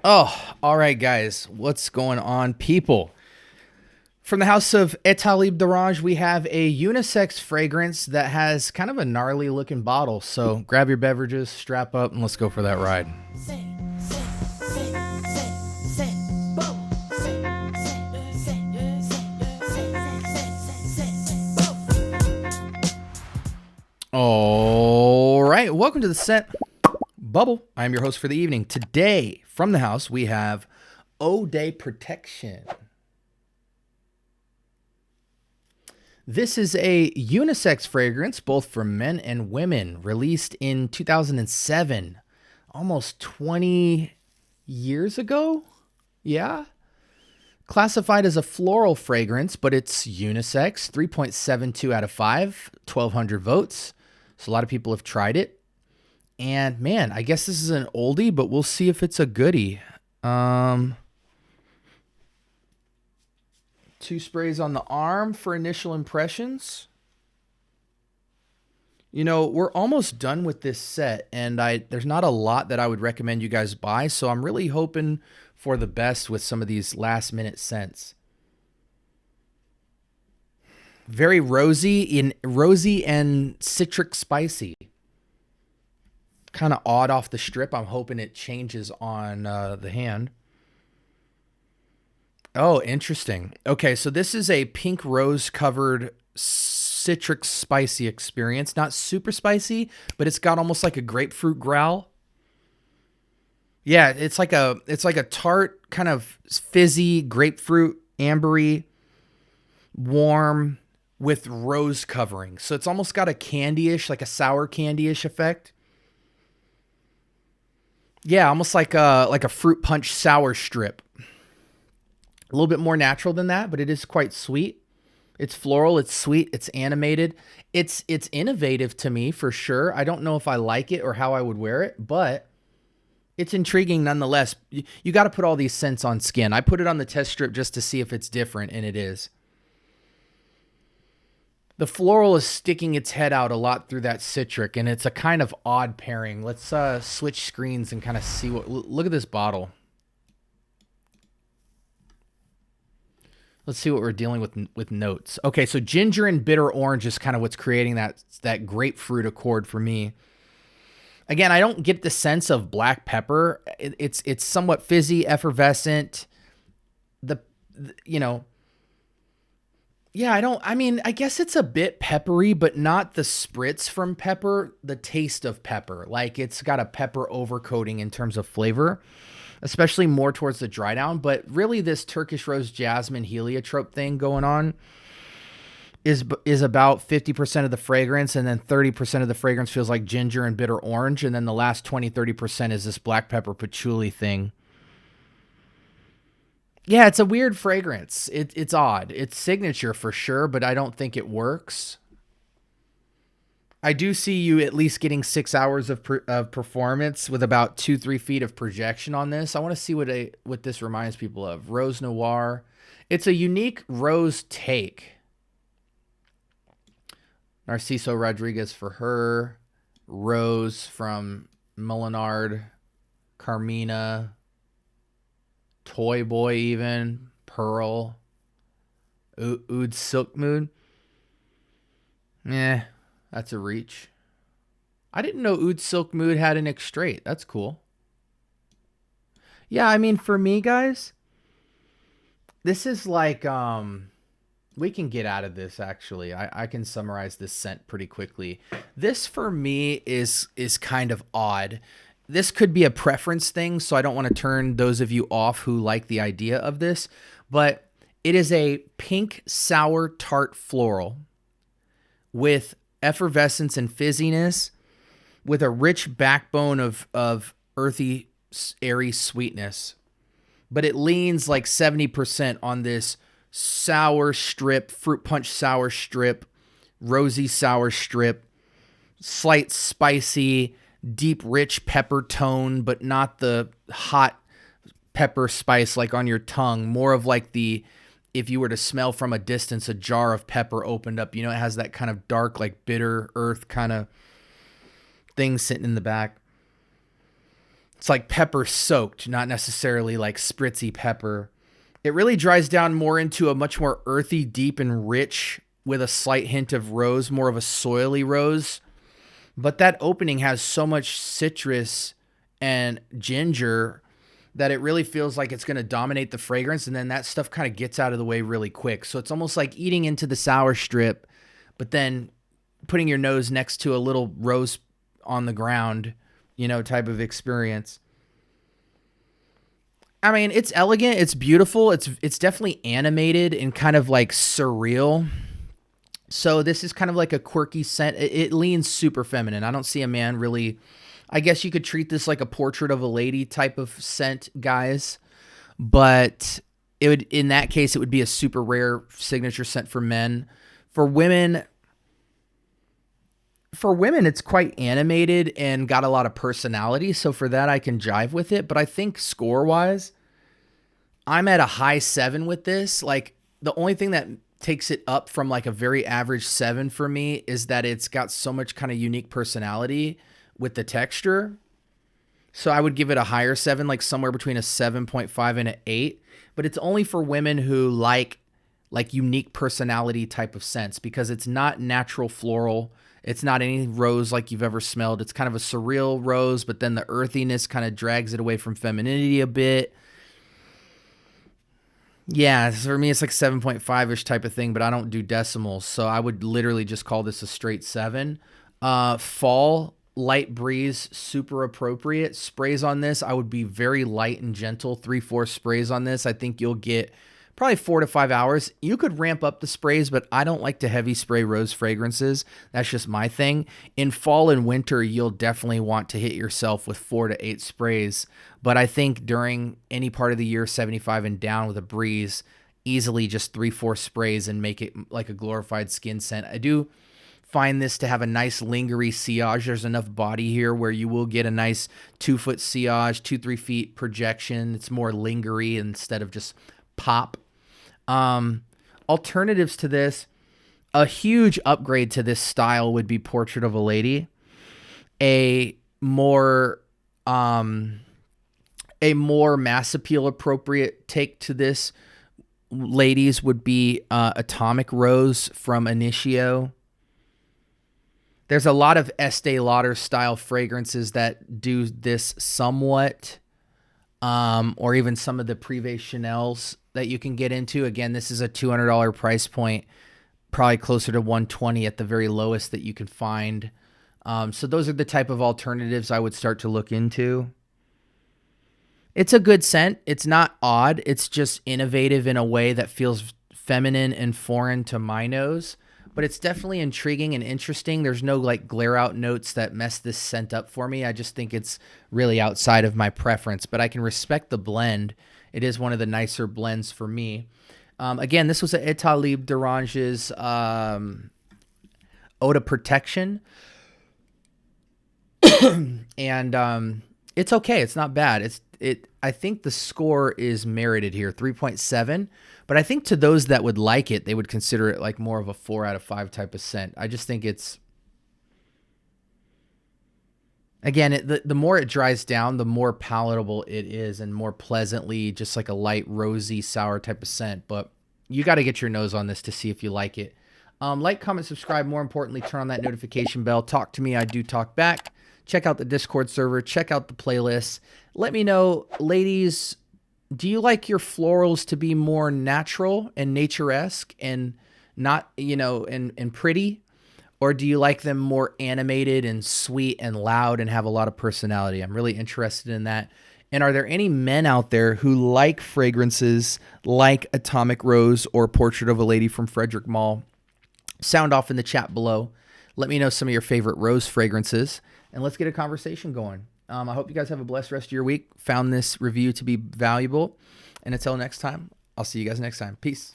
Oh, all right, guys. What's going on, people? From the house of Etat Libre, we have a unisex fragrance that has kind of a gnarly looking bottle. So grab your beverages, strap up, and let's go for that ride. All right, welcome to the scent bubble. I am your host for the evening. Today, from the house, we have Eau de Protection. This is a unisex fragrance, both for men and women, released in 2007, almost 20 years ago. Yeah. Classified as a floral fragrance, but it's unisex, 3.72 out of 5, 1,200 votes. So a lot of people have tried it. And man, I guess this is an oldie, but we'll see if it's a goodie. 2 sprays on the arm for initial impressions. You know, we're almost done with this set, and there's not a lot that I would recommend you guys buy, so I'm really hoping for the best with some of these last minute scents. Very rosy and citric spicy. Kind of odd off the strip. I'm hoping it changes on the hand. Oh, interesting. Okay, so this is a pink rose covered citric spicy experience. Not super spicy, but it's got almost like a grapefruit growl. Yeah, it's like a tart, kind of fizzy grapefruit, ambery, warm with rose covering. So it's almost got a candy-ish, like a sour candy-ish effect. Yeah, almost like a fruit punch sour strip. A little bit more natural than that, but it is quite sweet. It's floral, it's sweet, it's animated. It's innovative to me for sure. I don't know if I like it or how I would wear it, but it's intriguing nonetheless. You got to put all these scents on skin. I put it on the test strip just to see if it's different, and it is. The floral is sticking its head out a lot through that citric, and it's a kind of odd pairing. Let's switch screens and kind of see what... Look at this bottle. Let's see what we're dealing with notes. Okay, so ginger and bitter orange is kind of what's creating that grapefruit accord for me. Again, I don't get the sense of black pepper. It's somewhat fizzy, effervescent. You know... Yeah, I guess it's a bit peppery, but not the spritz from pepper, the taste of pepper. Like it's got a pepper overcoating in terms of flavor, especially more towards the dry down. But really this Turkish rose jasmine heliotrope thing going on is about 50% of the fragrance, and then 30% of the fragrance feels like ginger and bitter orange. And then the last 30% is this black pepper patchouli thing. Yeah, it's a weird fragrance. It's odd. It's signature for sure, but I don't think it works. I do see you at least getting 6 hours of performance with about 2-3 feet of projection on this. I want to see what this reminds people of. Rose Noir. It's a unique rose take. Narciso Rodriguez for her. Rose from Molinard. Carmina. Toy Boy even, Pearl, Oud Silk Mood. That's a reach. I didn't know Oud Silk Mood had an extrait. That's cool. Yeah, I mean, for me, guys, this is like, we can get out of this, actually. I can summarize this scent pretty quickly. This, for me, is kind of odd. This could be a preference thing, so I don't want to turn those of you off who like the idea of this, but it is a pink sour tart floral with effervescence and fizziness with a rich backbone of earthy, airy sweetness. But it leans like 70% on this sour strip, fruit punch sour strip, rosy sour strip, slight spicy, deep, rich pepper tone, but not the hot pepper spice like on your tongue. More of like if you were to smell from a distance a jar of pepper opened up, you know, it has that kind of dark, like bitter earth kind of thing sitting in the back. It's like pepper soaked, not necessarily like spritzy pepper. It really dries down more into a much more earthy, deep, and rich with a slight hint of rose, more of a soily rose. But that opening has so much citrus and ginger that it really feels like it's going to dominate the fragrance. And then that stuff kind of gets out of the way really quick. So it's almost like eating into the sour strip, but then putting your nose next to a little rose on the ground, you know, type of experience. I mean, it's elegant, it's beautiful, it's definitely animated and kind of like surreal. So this is kind of like a quirky scent. It leans super feminine. I don't see a man really. I guess you could treat this like a portrait of a lady type of scent, guys. But it would, in that case, it would be a super rare signature scent for men. For women, it's quite animated and got a lot of personality. So for that, I can jive with it. But I think score wise, I'm at a high 7 with this. Like the only thing that takes it up from like a very average 7 for me is that it's got so much kind of unique personality with the texture. So I would give it a higher 7, like somewhere between a 7.5 and an 8. But it's only for women who like unique personality type of scents, because it's not natural floral. It's not any rose like you've ever smelled. It's kind of a surreal rose, but then the earthiness kind of drags it away from femininity a bit. Yeah, for me, it's like 7.5-ish type of thing, but I don't do decimals. So I would literally just call this a straight 7. Fall, light breeze, super appropriate. Sprays on this, I would be very light and gentle. 3-4 sprays on this. I think you'll get probably 4 to 5 hours. You could ramp up the sprays, but I don't like to heavy spray rose fragrances. That's just my thing. In fall and winter, you'll definitely want to hit yourself with 4 to 8 sprays. But I think during any part of the year, 75 and down with a breeze, easily just 3-4 sprays and make it like a glorified skin scent. I do find this to have a nice lingerie sillage. There's enough body here where you will get a nice 2-foot sillage, 2-3 feet projection. It's more lingerie instead of just pop. Alternatives to this, a huge upgrade to this style would be Portrait of a Lady. A more mass appeal appropriate take to this, ladies, would be Atomic Rose from Initio. There's a lot of Estee Lauder style fragrances that do this somewhat, or even some of the Privé Chanel's that you can get into. Again, this is a $200 price point, probably closer to $120 at the very lowest that you can find. So those are the type of alternatives I would start to look into. It's a good scent. It's not odd. It's just innovative in a way that feels feminine and foreign to my nose. But it's definitely intriguing and interesting. There's no like glare out notes that mess this scent up for me. I just think it's really outside of my preference. But I can respect the blend. It is one of the nicer blends for me. Again, this was an Etat Libre d'Orange's Eau de Protection. And it's okay. It's not bad. I think the score is merited here, 3.7. But I think to those that would like it, they would consider it like more of a 4 out of 5 type of scent. I just think it's, again, the more it dries down, the more palatable it is and more pleasantly just like a light, rosy, sour type of scent. But you got to get your nose on this to see if you like it. Like, comment, subscribe. More importantly, turn on that notification bell. Talk to me. I do talk back. Check out the Discord server. Check out the playlist. Let me know, ladies, do you like your florals to be more natural and nature-esque and not, and pretty? Or do you like them more animated and sweet and loud and have a lot of personality? I'm really interested in that. And are there any men out there who like fragrances like Atomic Rose or Portrait of a Lady from Frederick Mall? Sound off in the chat below. Let me know some of your favorite rose fragrances, and let's get a conversation going. I hope you guys have a blessed rest of your week. Found this review to be valuable. And until next time, I'll see you guys next time. Peace.